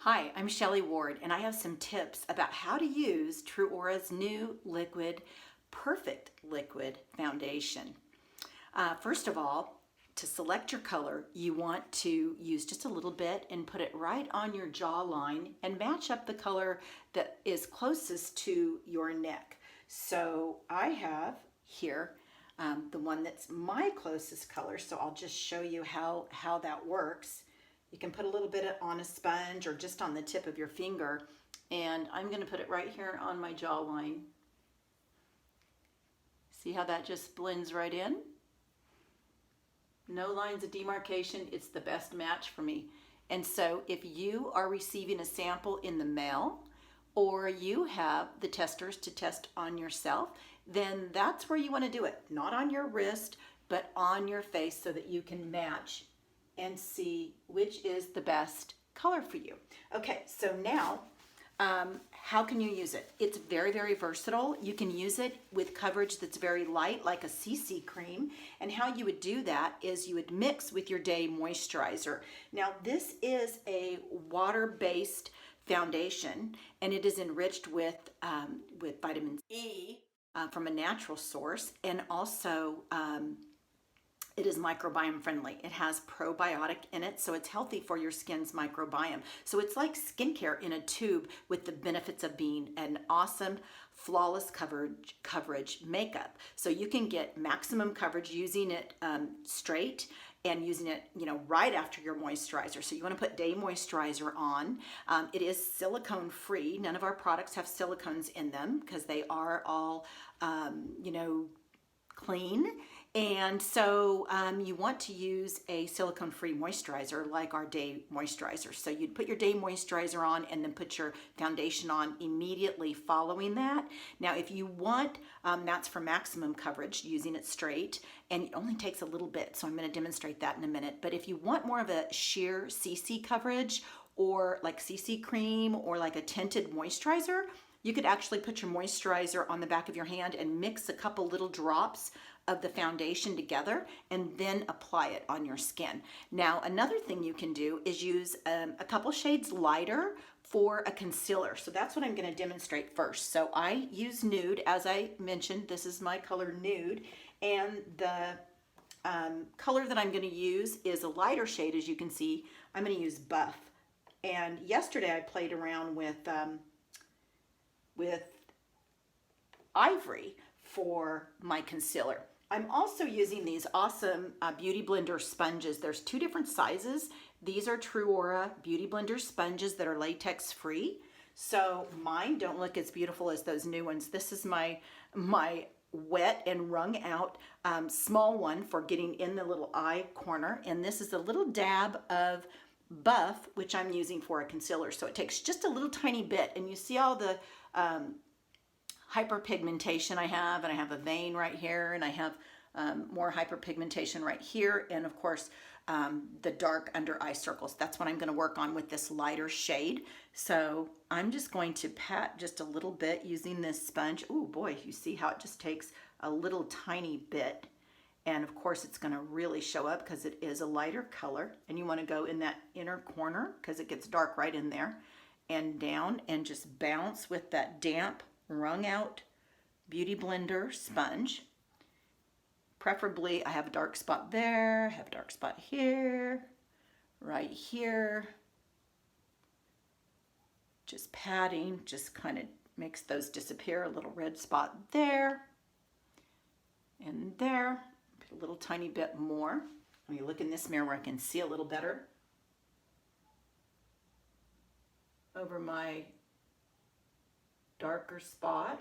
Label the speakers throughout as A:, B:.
A: Hi, I'm Shelley Ward, and I have some tips about how to use TruAura's new liquid, Perfect Liquid Foundation. First of all, to select your color, you want to use just a little bit and put it right on your jawline and match up the color that is closest to your neck. So I have here the one that's my closest color, so I'll just show you how that works. You can put a little bit on a sponge or just on the tip of your finger, and I'm going to put it right here on my jawline. See how that just blends right in? No lines of demarcation. It's the best match for me. And so if you are receiving a sample in the mail or you have the testers to test on yourself, then that's where you want to do it. Not on your wrist, but on your face so that you can match and see which is the best color for you. Okay, so now how can you use it? It's very, very versatile. You can use it with coverage that's very light, like a CC cream. And how you would do that is you would mix with your day moisturizer. Now, this is a water-based foundation, and it is enriched with vitamin E from a natural source, and also it is microbiome friendly. It has probiotic in it, so it's healthy for your skin's microbiome. So it's like skincare in a tube with the benefits of being an awesome, flawless coverage makeup. So you can get maximum coverage using it straight and using it, right after your moisturizer. So you want to put day moisturizer on. It is silicone free. None of our products have silicones in them because they are all, clean. And so you want to use a silicone-free moisturizer like our day moisturizer. So you'd put your day moisturizer on and then put your foundation on immediately following that. Now, if you want, that's for maximum coverage, using it straight, and it only takes a little bit. So I'm going to demonstrate that in a minute. But if you want more of a sheer CC coverage or like CC cream or like a tinted moisturizer, you could actually put your moisturizer on the back of your hand and mix a couple little drops of the foundation together and then apply it on your skin. Now, another thing you can do is use a couple shades lighter for a concealer. So that's what I'm going to demonstrate first. So I use nude, as I mentioned. This is my color nude, and the color that I'm going to use is a lighter shade. As you can see, I'm going to use Buff. And yesterday I played around with Ivory for my concealer. I'm also using these awesome Beauty Blender sponges. There's two different sizes. These are TruAura Beauty Blender sponges that are latex free. So mine don't look as beautiful as those new ones. This is my wet and wrung out small one for getting in the little eye corner. And this is a little dab of Buff, which I'm using for a concealer. So it takes just a little tiny bit, and you see all the hyperpigmentation I have, and I have a vein right here, and I have more hyperpigmentation right here, and of course the dark under eye circles. That's what I'm going to work on with this lighter shade. So I'm just going to pat just a little bit using this sponge. Oh boy, you see how it just takes a little tiny bit, and of course it's going to really show up because it is a lighter color, and you want to go in that inner corner because it gets dark right in there, and down, and just bounce with that damp wrung out Beauty Blender sponge. Preferably, I have a dark spot there, I have a dark spot here, right here. Just patting, just kind of makes those disappear. A little red spot there and there. Put a little tiny bit more. Let me look in this mirror where I can see a little better. Over my darker spot,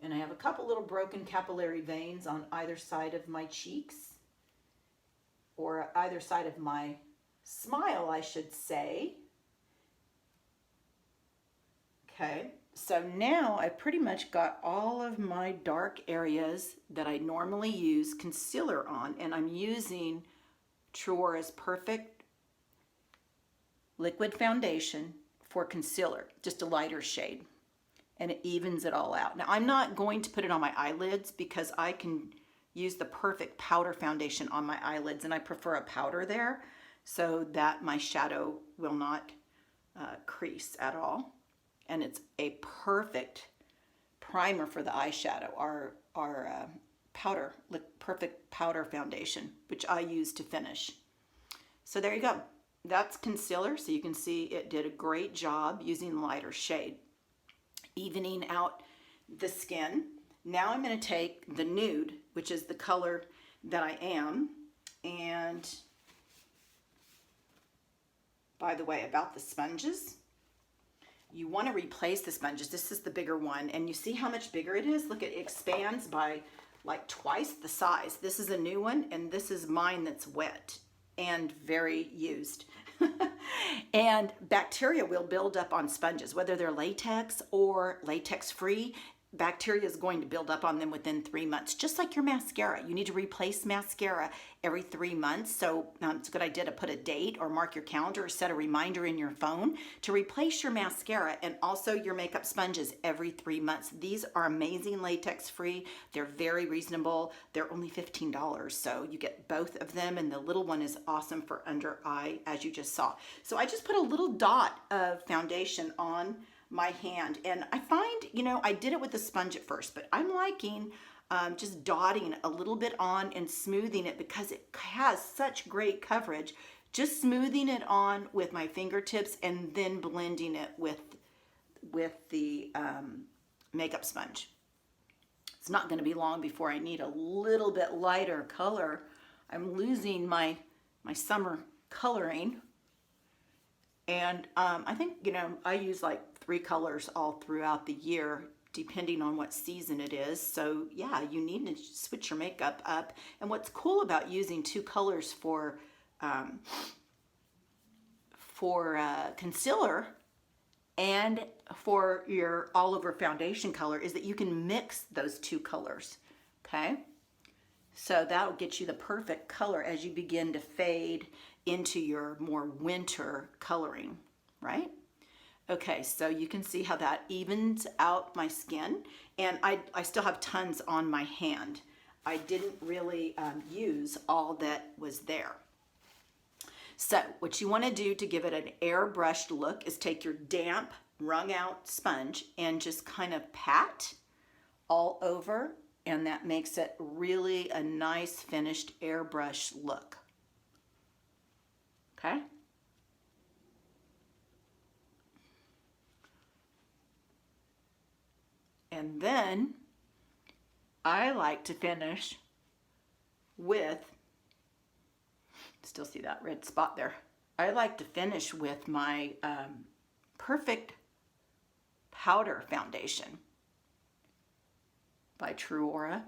A: and I have a couple little broken capillary veins on either side of my cheeks, or either side of my smile, I should say. Okay, so now I pretty much got all of my dark areas that I normally use concealer on, and I'm using TruAura's Perfect Liquid Foundation for concealer, just a lighter shade. And it evens it all out. Now, I'm not going to put it on my eyelids because I can use the Perfect Powder Foundation on my eyelids, and I prefer a powder there so that my shadow will not crease at all. And it's a perfect primer for the eyeshadow, our perfect powder foundation, which I use to finish. So there you go. That's concealer. So you can see it did a great job using lighter shade, evening out the skin. Now I'm going to take the nude, which is the color that I am. And by the way, about the sponges, you want to replace the sponges. This is the bigger one, and you see how much bigger it is? Look, it expands by like twice the size. This is a new one, and this is mine that's wet and very used. And bacteria will build up on sponges, whether they're latex or latex free. Bacteria is going to build up on them within 3 months, just like your mascara. You need to replace mascara every 3 months. So it's a good idea to put a date or mark your calendar or set a reminder in your phone to replace your mascara and also your makeup sponges every 3 months. These are amazing, latex free. They're very reasonable. They're only $15. So you get both of them, and the little one is awesome for under eye, as you just saw. So I just put a little dot of foundation on my hand, and I find, I did it with the sponge at first, but I'm liking just dotting a little bit on and smoothing it because it has such great coverage. Just smoothing it on with my fingertips and then blending it with the makeup sponge. It's not going to be long before I need a little bit lighter color. I'm losing my summer coloring. And I think, I use like 3 colors all throughout the year, depending on what season it is. So yeah, you need to switch your makeup up. And what's cool about using 2 colors for concealer and for your all over foundation color is that you can mix those 2 colors, okay? So that'll get you the perfect color as you begin to fade into your more winter coloring, right? Okay, so you can see how that evens out my skin, and I still have tons on my hand. I didn't really use all that was there. So what you want to do to give it an airbrushed look is take your damp, wrung out sponge and just kind of pat all over, and that makes it really a nice finished airbrush look. Okay? And then I like to finish with, still see that red spot there. I like to finish with my Perfect Powder Foundation by TruAura,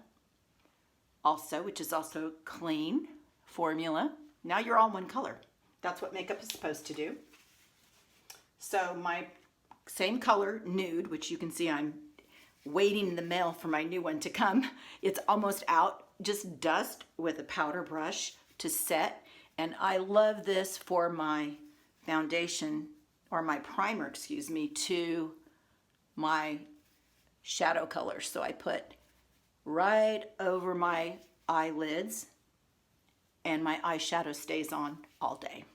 A: also, which is also clean formula. Now you're all one color. That's what makeup is supposed to do. So my same color, nude, which you can see I'm waiting in the mail for my new one to come. It's almost out. Just dust with a powder brush to set. And I love this for my foundation, or my primer, excuse me, to my shadow color. So I put right over my eyelids, and my eyeshadow stays on all day.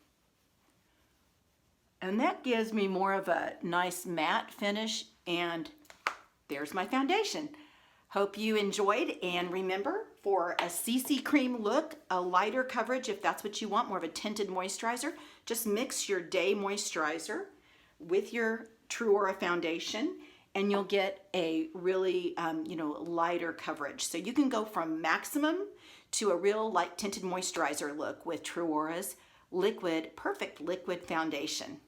A: And that gives me more of a nice matte finish, and there's my foundation. Hope you enjoyed, and remember, for a CC cream look, a lighter coverage if that's what you want, more of a tinted moisturizer, just mix your day moisturizer with your TruAura foundation, and you'll get a really lighter coverage. So you can go from maximum to a real light tinted moisturizer look with TruAura's Perfect Liquid Foundation.